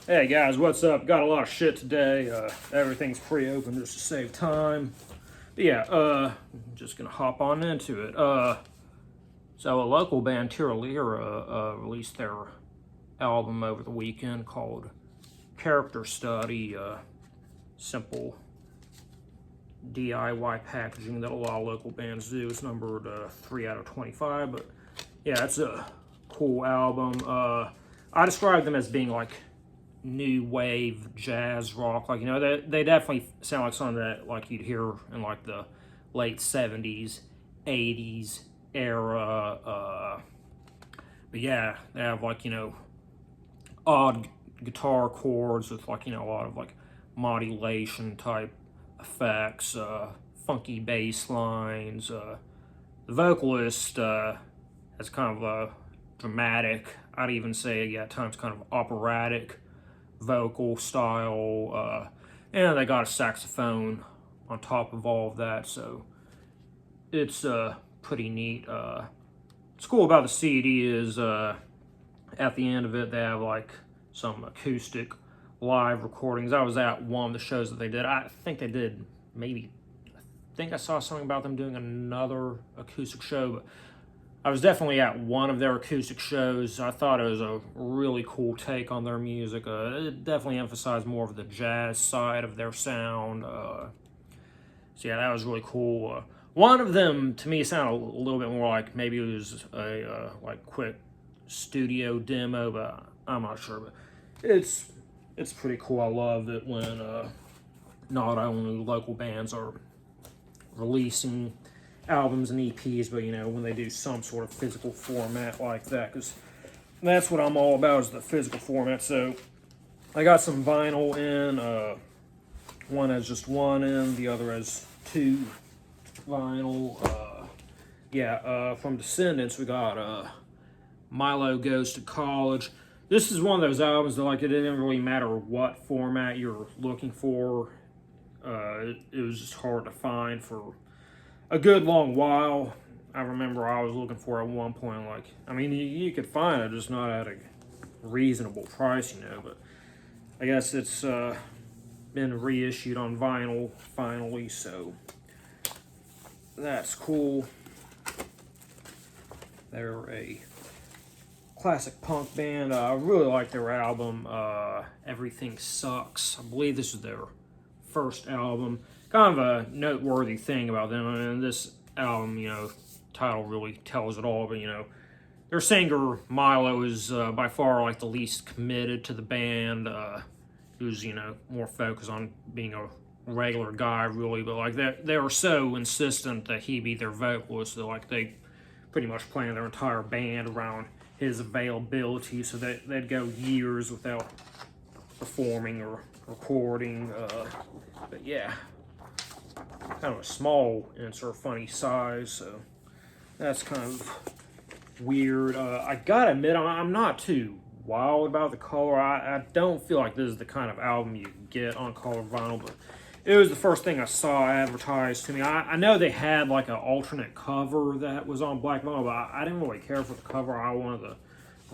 Hey guys, what's up? Got a lot of shit today. Everything's pre-open just to save time. But yeah, just gonna hop on into it. So a local band, Tirra Lirra, released their album over the weekend called Character Study. Simple DIY packaging that a lot of local bands do. It's numbered 3 out of 25, but yeah, it's a cool album. I describe them as being like new wave jazz rock. Like, you know, they definitely sound like something that like you'd hear in like the late 70s, 80s era. But yeah, they have like, you know, odd guitar chords with like, you know, a lot of like modulation type effects, funky bass lines. The vocalist has kind of a dramatic, I'd even say at times kind of operatic vocal style, and they got a saxophone on top of all of that, so it's pretty neat. What's cool about the CD is at the end of it they have like some acoustic live recordings. I was at one of the shows that they did. I think they did maybe, I think I saw something about them doing another acoustic show, but I was definitely at one of their acoustic shows. I thought it was a really cool take on their music. It definitely emphasized more of the jazz side of their sound. So yeah, that was really cool. One of them, to me, sounded a little bit more like maybe it was a like quick studio demo, but I'm not sure. But it's pretty cool. I love it when not only local bands are releasing albums and EPs, but you know, when they do some sort of physical format like that, because that's what I'm all about, is the physical format. So I got some vinyl in. One has just one in, the other has two vinyl. From Descendents we got Milo Goes to College. This is one of those albums that like it didn't really matter what format you're looking for. It was just hard to find for a good long while. I remember I was looking for at one point, like, I mean, you could find it, just not at a reasonable price, you know, but I guess it's been reissued on vinyl finally, so that's cool. They're a classic punk band. I really like their album, Everything Sucks. I believe this is their first album. Kind of a noteworthy thing about them, and this album, you know, title really tells it all, but you know, their singer Milo is by far like the least committed to the band. Who's, you know, more focused on being a regular guy really, but like they were so insistent that he be their vocalist that like they pretty much planned their entire band around his availability, so that they'd go years without performing or recording. But yeah, kind of a small insert funny size, so that's kind of weird. I gotta admit, I'm not too wild about the color. I don't feel like this is the kind of album you get on colored vinyl, but it was the first thing I saw advertised to me. I know they had like an alternate cover that was on black vinyl, but I didn't really care for the cover. I wanted the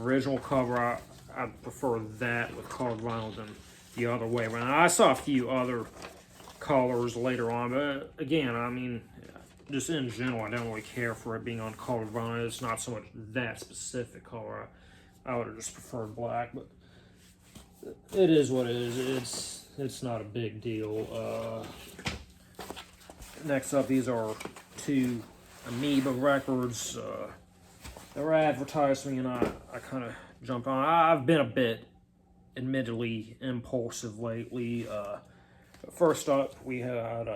original cover. I prefer that with colored vinyl than the other way around. I saw a few other colors later on, but again, I mean, just in general, I don't really care for it being on colored vinyl. It's not so much that specific color. I would have just preferred black, but it is what it is. It's not a big deal. Next up, these are two Amoeba records. They were advertised to me, and I kind of jumped on. I've been a bit, admittedly, impulsive lately. First up, we had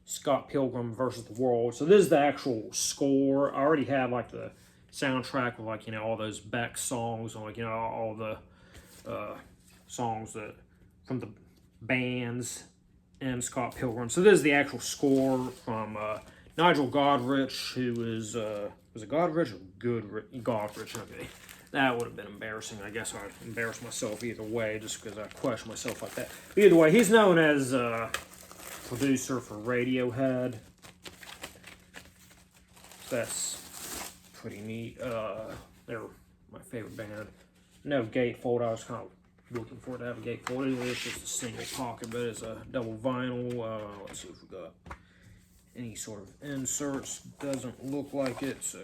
Scott Pilgrim versus the World. So this is the actual score. I already had like the soundtrack with like, you know, all those Beck songs, and like, you know, all the songs that from the bands and Scott Pilgrim. So this is the actual score from Nigel Godrich, who is was it Godrich or Godrich? Okay. That would have been embarrassing. I guess I'd embarrass myself either way, just because I question myself like that. But either way, he's known as producer for Radiohead. That's pretty neat. They're my favorite band. No gatefold. I was kind of looking for it to have a gatefold. Anyway, it's just a single pocket, but it's a double vinyl. Let's see if we got any sort of inserts. Doesn't look like it, so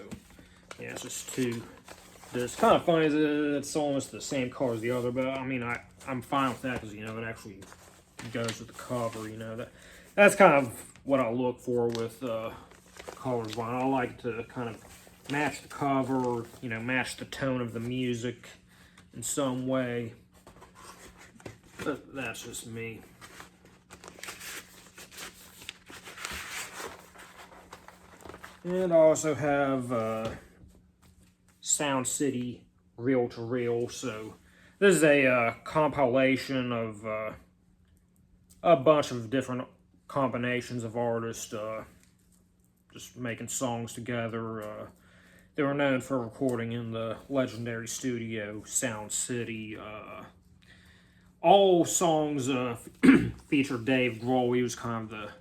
yeah, it's just two. It's kind of funny that it's almost the same color as the other, but I mean, I'm fine with that because, you know, it actually goes with the cover, you know. That's kind of what I look for with colored vinyl. I like to kind of match the cover, you know, match the tone of the music in some way. But that's just me. And I also have Sound City Reel to Reel. So this is a compilation of a bunch of different combinations of artists just making songs together. They were known for recording in the legendary studio Sound City. All songs feature Dave Grohl. He was kind of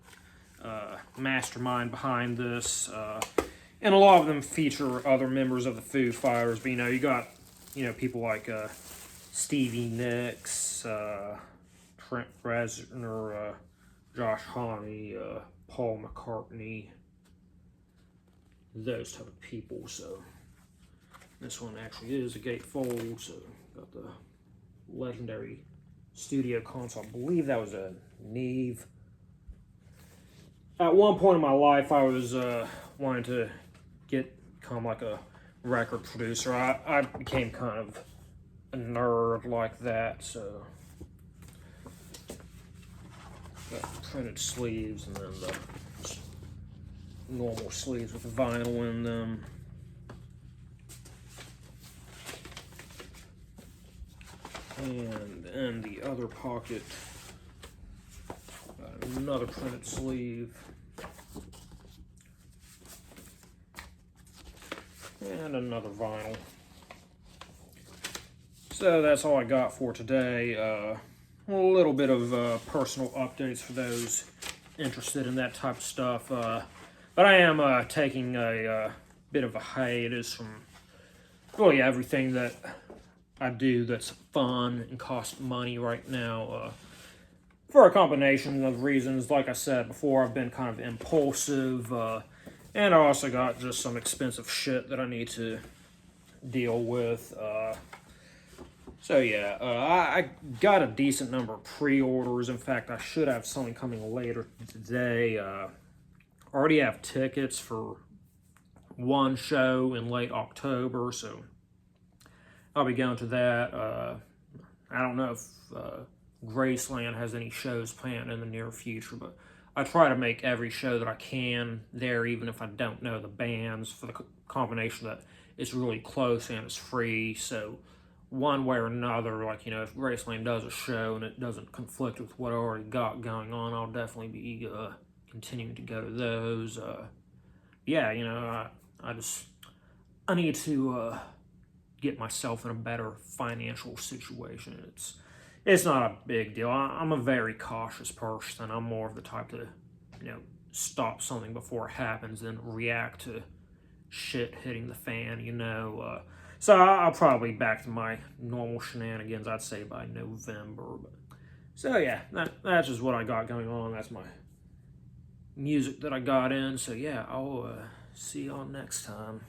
the mastermind behind this. And a lot of them feature other members of the Foo Fighters. But, you know, you got, you know, people like Stevie Nicks, Trent Reznor, Josh Homme, Paul McCartney, those type of people. So this one actually is a gatefold. So got the legendary studio console. I believe that was a Neve. At one point in my life, I was wanting to become like a record producer. I became kind of a nerd like that, so got printed sleeves and then the normal sleeves with the vinyl in them. And in the other pocket, got another printed sleeve. And another vinyl. So that's all I got for today. A little bit of personal updates for those interested in that type of stuff. But I am taking a bit of a hiatus from really everything that I do that's fun and costs money right now. For a combination of reasons. Like I said before, I've been kind of impulsive. And I also got just some expensive shit that I need to deal with. So yeah, I got a decent number of pre-orders. In fact, I should have something coming later today. Already have tickets for one show in late October, so I'll be going to that. I don't know if Graceland has any shows planned in the near future, but I try to make every show that I can there, even if I don't know the bands, for the combination that it's really close and it's free. So one way or another, like, you know, if Graceland does a show and it doesn't conflict with what I already got going on, I'll definitely be continuing to go to those. Yeah, you know, I need to get myself in a better financial situation. It's not a big deal. I'm a very cautious person. I'm more of the type to, you know, stop something before it happens than react to shit hitting the fan, you know. So I'll probably be back to my normal shenanigans, I'd say, by November. But, so yeah, that's just what I got going on. That's my music that I got in. So yeah, I'll see y'all next time.